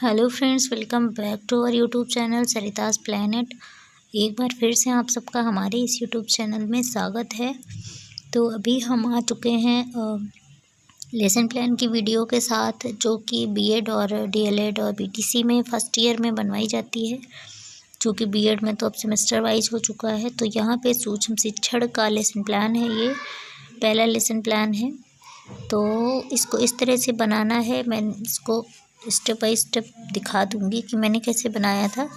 Hello friends, welcome back to our YouTube channel Sarita's planet. एक बार फिर से आप सबका हमारे इस यूट्यूब चैनल में स्वागत है। तो अभी हम आ चुके हैं लेसन प्लान की वीडियो के साथ, जो कि बीएड और डीएलएड और बीटीसी में फर्स्ट ईयर में बनवाई जाती है। जो कि बीएड में तो अब सेमेस्टर वाइज हो चुका है। तो यहाँ पे सूक्ष्म शिक्षण का लेसन प्लान है, ये पहला लेसन प्लान है। तो इसको इस तरह से बनाना है, मैं इसको स्टेप बाय स्टेप दिखा दूंगी कि मैंने कैसे बनाया था।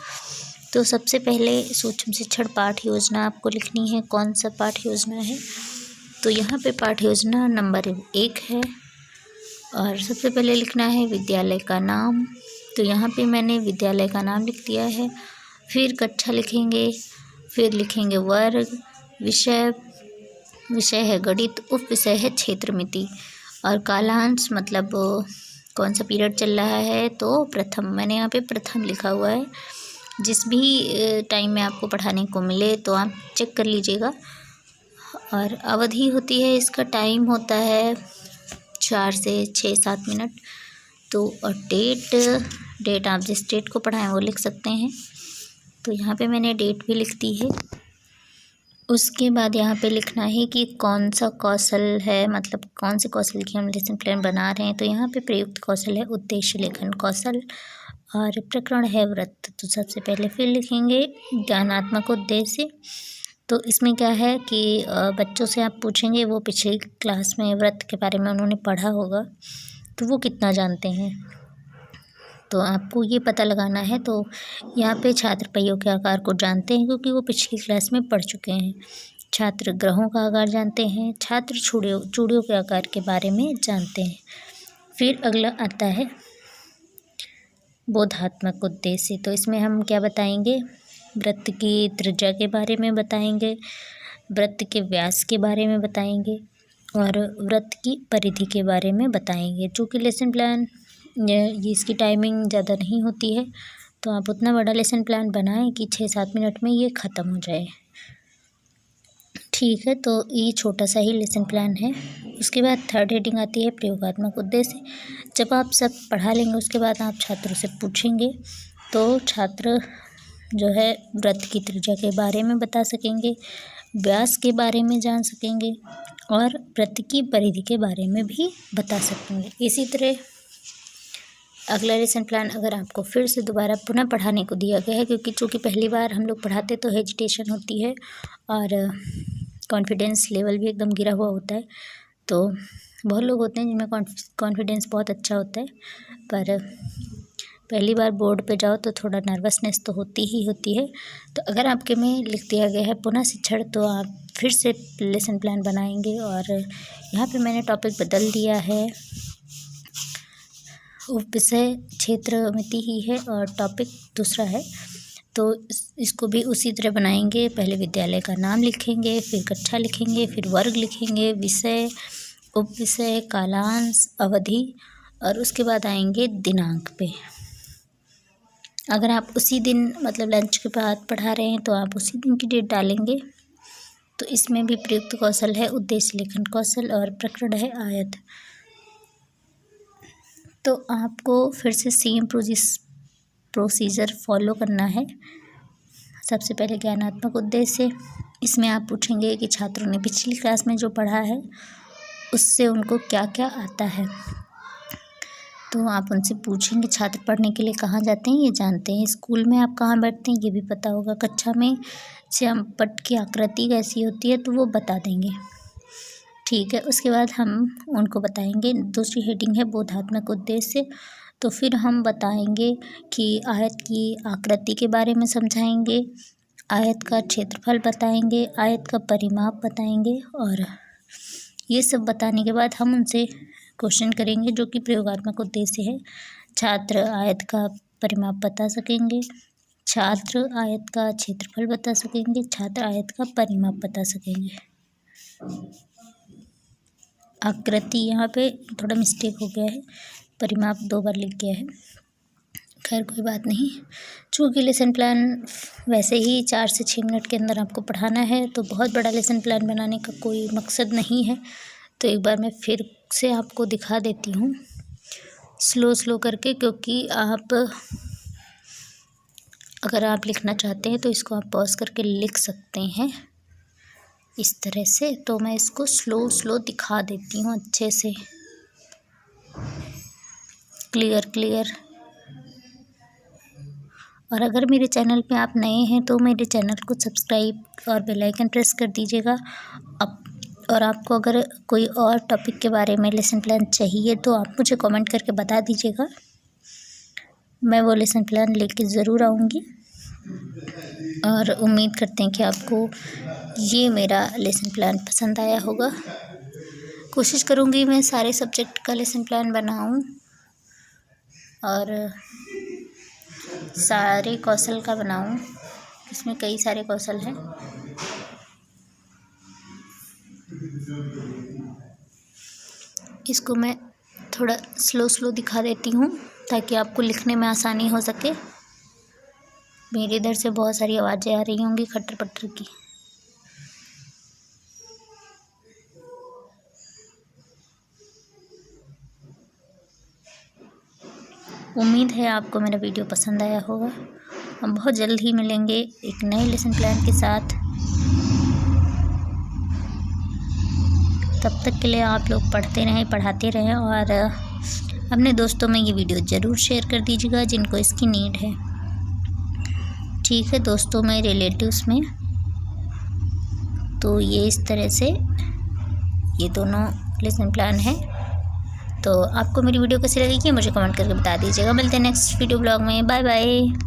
तो सबसे पहले सूक्ष्म शिक्षण पाठ योजना आपको लिखनी है, कौन सा पाठ योजना है। तो यहाँ पे पाठ योजना नंबर 1 है और सबसे पहले लिखना है विद्यालय का नाम। तो यहाँ पे मैंने विद्यालय का नाम लिख दिया है। फिर कक्षा लिखेंगे, फिर लिखेंगे वर्ग, विषय है गणित, उप विषय है क्षेत्रमिति और कालांश मतलब कौन सा पीरियड चल रहा है। तो प्रथम, मैंने यहाँ पे प्रथम लिखा हुआ है। जिस भी टाइम में आपको पढ़ाने को मिले तो आप चेक कर लीजिएगा। और अवधि होती है, इसका टाइम होता है 4 से 6-7 मिनट। तो और डेट आप जिस डेट को पढ़ाएं वो लिख सकते हैं। तो यहाँ पे मैंने डेट भी लिख दी है। उसके बाद यहाँ पे लिखना है कि कौन सा कौशल है, मतलब कौन से कौशल की हम लेसन प्लान बना रहे हैं। तो यहाँ पे प्रयुक्त कौशल है उद्देश्य लेखन कौशल और प्रकरण है व्रत। तो सबसे पहले फिर लिखेंगे ज्ञानात्मक उद्देश्य। तो इसमें क्या है कि बच्चों से आप पूछेंगे, वो पिछली क्लास में व्रत के बारे में उन्होंने पढ़ा होगा तो वो कितना जानते हैं। तो आपको ये पता लगाना है। तो यहाँ पे छात्र पहियों के आकार को जानते हैं क्योंकि वो पिछली क्लास में पढ़ चुके हैं। छात्र ग्रहों का आकार जानते हैं। छात्र चूड़ियों के आकार के बारे में जानते हैं। फिर अगला आता है बोधात्मक उद्देश्य। तो इसमें हम क्या बताएंगे, वृत्त की त्रिज्या के बारे में बताएंगे, वृत्त के व्यास के बारे में बताएंगे और वृत्त की परिधि के बारे में बताएंगे। जो कि लेसन प्लान ये इसकी टाइमिंग ज़्यादा नहीं होती है, तो आप उतना बड़ा लेसन प्लान बनाएं कि 6-7 मिनट में ये ख़त्म हो जाए। ठीक है, तो ये छोटा सा ही लेसन प्लान है। उसके बाद थर्ड हेडिंग आती है प्रयोगात्मक उद्देश्य। जब आप सब पढ़ा लेंगे उसके बाद आप छात्रों से पूछेंगे तो छात्र जो है वृत्त की त्रिज्या के बारे में बता सकेंगे, व्यास के बारे में जान सकेंगे और वृत्त की परिधि के बारे में भी बता सकेंगे। इसी तरह अगला लेसन प्लान अगर आपको फिर से दोबारा पुनः पढ़ाने को दिया गया है, क्योंकि चूँकि पहली बार हम लोग पढ़ाते तो हेजिटेशन होती है और कॉन्फिडेंस लेवल भी एकदम गिरा हुआ होता है। तो बहुत लोग होते हैं जिनमें कॉन्फिडेंस बहुत अच्छा होता है, पर पहली बार बोर्ड पे जाओ तो थोड़ा नर्वसनेस तो होती ही होती है। तो अगर आपके में लिख दिया गया है पुनः शिक्षण, तो आप फिर से लेसन प्लान बनाएंगे। और यहाँ पे मैंने टॉपिक बदल दिया है, उपविषय क्षेत्रमिति ही है और टॉपिक दूसरा है। तो इसको भी उसी तरह बनाएंगे। पहले विद्यालय का नाम लिखेंगे, फिर कक्षा लिखेंगे, फिर वर्ग लिखेंगे, विषय, उपविषय, कालांश, अवधि और उसके बाद आएंगे दिनांक पे। अगर आप उसी दिन मतलब लंच के बाद पढ़ा रहे हैं तो आप उसी दिन की डेट डालेंगे। तो इसमें भी प्रयुक्त कौशल है उद्देश्य लेखन कौशल और प्रकरण है आयत। तो आपको फिर से सेम प्रोसीजर फॉलो करना है। सबसे पहले ज्ञानात्मक उद्देश्य, इसमें आप पूछेंगे कि छात्रों ने पिछली क्लास में जो पढ़ा है उससे उनको क्या क्या आता है। तो आप उनसे पूछेंगे छात्र पढ़ने के लिए कहाँ जाते हैं ये जानते हैं, स्कूल में आप कहाँ बैठते हैं ये भी पता होगा, कक्षा में श्यामपट्ट की आकृति कैसी होती है तो वो बता देंगे। ठीक है, उसके बाद हम उनको बताएंगे। दूसरी हेडिंग है बोधात्मक उद्देश्य। तो फिर हम बताएंगे कि आयत की आकृति के बारे में समझाएंगे, आयत का क्षेत्रफल बताएंगे, आयत का परिमाप बताएंगे और ये सब बताने के बाद हम उनसे क्वेश्चन करेंगे जो कि प्रयोगात्मक उद्देश्य है। छात्र आयत का परिमाप बता सकेंगे, छात्र आयत का क्षेत्रफल बता सकेंगे, छात्र आयत का परिमाप बता सकेंगे। आकृति यहाँ पे थोड़ा मिस्टेक हो गया है, परिमाप 2 बार लिख गया है, खैर कोई बात नहीं। चूँकि लेसन प्लान वैसे ही 4 से 6 मिनट के अंदर आपको पढ़ाना है तो बहुत बड़ा लेसन प्लान बनाने का कोई मकसद नहीं है। तो एक बार मैं फिर से आपको दिखा देती हूँ। स्लो करके, क्योंकि आप अगर आप लिखना चाहते हैं तो इसको आप पॉज करके लिख सकते हैं इस तरह से। तो मैं इसको स्लो दिखा देती हूँ अच्छे से, क्लियर। और अगर मेरे चैनल पे आप नए हैं तो मेरे चैनल को सब्सक्राइब और बेल आइकन प्रेस कर दीजिएगा। और आपको अगर कोई और टॉपिक के बारे में लेसन प्लान चाहिए तो आप मुझे कमेंट करके बता दीजिएगा, मैं वो लेसन प्लान लेके ज़रूर आऊँगी। और उम्मीद करते हैं कि आपको ये मेरा लेसन प्लान पसंद आया होगा। कोशिश करूँगी मैं सारे सब्जेक्ट का लेसन प्लान बनाऊँ और सारे कौशल का बनाऊँ, इसमें कई सारे कौशल हैं। इसको मैं थोड़ा स्लो दिखा देती हूँ ताकि आपको लिखने में आसानी हो सके। मेरे इधर से बहुत सारी आवाज़ें आ रही होंगी खट्टर पट्टर की। उम्मीद है आपको मेरा वीडियो पसंद आया होगा। हम बहुत जल्द ही मिलेंगे एक नए लेसन प्लान के साथ। तब तक के लिए आप लोग पढ़ते रहें, पढ़ाते रहें और अपने दोस्तों में ये वीडियो ज़रूर शेयर कर दीजिएगा जिनको इसकी नीड है। ठीक है दोस्तों में, रिलेटिव्स में। तो ये इस तरह से ये दोनों लेसन प्लान है। तो आपको मेरी वीडियो कैसी लगेगी मुझे कमेंट करके बता दीजिएगा। मिलते हैं नेक्स्ट वीडियो ब्लॉग में। Bye bye.